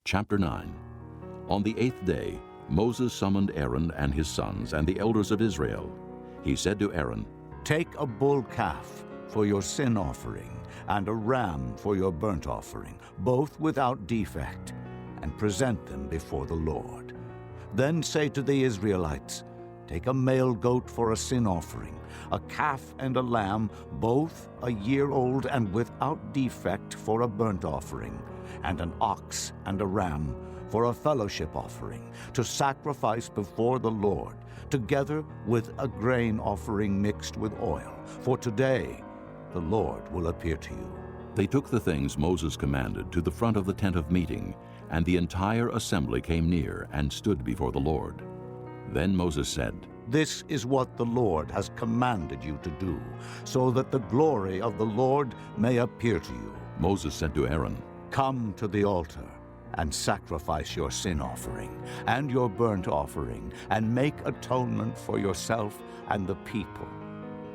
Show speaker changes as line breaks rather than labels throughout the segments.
Chapter 9. On the 8th day, Moses summoned Aaron and his sons and the elders of Israel. He said to Aaron,
"Take a bull calf for your sin offering and a ram for your burnt offering, both without defect, and present them before the Lord. Then say to the Israelites, take a male goat for a sin offering, a calf and a lamb, both a year old and without defect for a burnt offering, and an ox and a ram for a fellowship offering, to sacrifice before the Lord, together with a grain offering mixed with oil. For today the Lord will appear to you."
They took the things Moses commanded to the front of the tent of meeting, and the entire assembly came near and stood before the Lord. Then Moses said,
"This is what the Lord has commanded you to do, so that the glory of the Lord may appear to you."
Moses said to Aaron,
"Come to the altar and sacrifice your sin offering and your burnt offering, and make atonement for yourself and the people.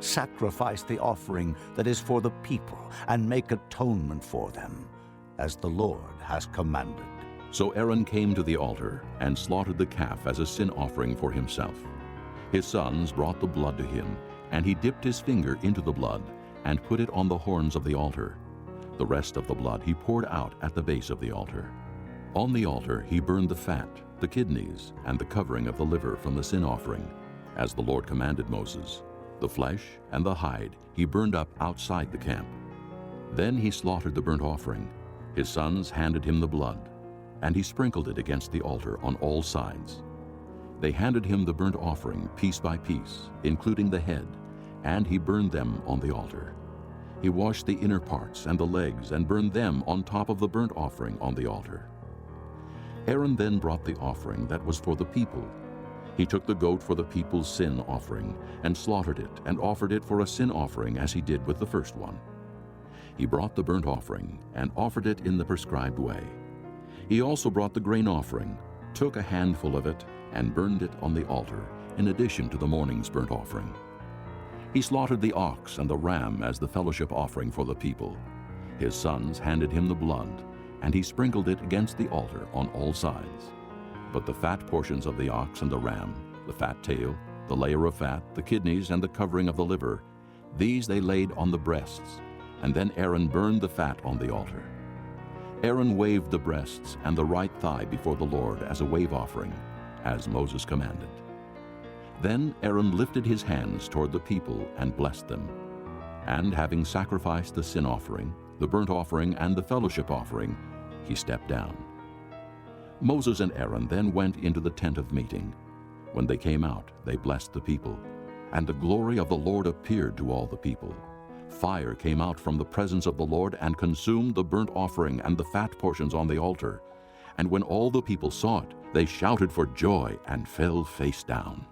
Sacrifice the offering that is for the people, and make atonement for them, as the Lord has commanded."
So Aaron came to the altar and slaughtered the calf as a sin offering for himself. His sons brought the blood to him, and he dipped his finger into the blood and put it on the horns of the altar. The rest of the blood he poured out at the base of the altar. On the altar he burned the fat, the kidneys, and the covering of the liver from the sin offering, as the Lord commanded Moses. The flesh and the hide he burned up outside the camp. Then he slaughtered the burnt offering. His sons handed him the blood, and he sprinkled it against the altar on all sides. They handed him the burnt offering piece by piece, including the head, and he burned them on the altar. He washed the inner parts and the legs and burned them on top of the burnt offering on the altar. Aaron then brought the offering that was for the people. He took the goat for the people's sin offering and slaughtered it and offered it for a sin offering as he did with the first one. He brought the burnt offering and offered it in the prescribed way. He also brought the grain offering, took a handful of it, and burned it on the altar, in addition to the morning's burnt offering. He slaughtered the ox and the ram as the fellowship offering for the people. His sons handed him the blood, and he sprinkled it against the altar on all sides. But the fat portions of the ox and the ram, the fat tail, the layer of fat, the kidneys, and the covering of the liver, these they laid on the breasts, and then Aaron burned the fat on the altar. Aaron waved the breasts and the right thigh before the Lord as a wave offering, as Moses commanded. Then Aaron lifted his hands toward the people and blessed them. And having sacrificed the sin offering, the burnt offering, and the fellowship offering, he stepped down. Moses and Aaron then went into the tent of meeting. When they came out, they blessed the people, and the glory of the Lord appeared to all the people. Fire came out from the presence of the Lord and consumed the burnt offering and the fat portions on the altar. And when all the people saw it, they shouted for joy and fell face down.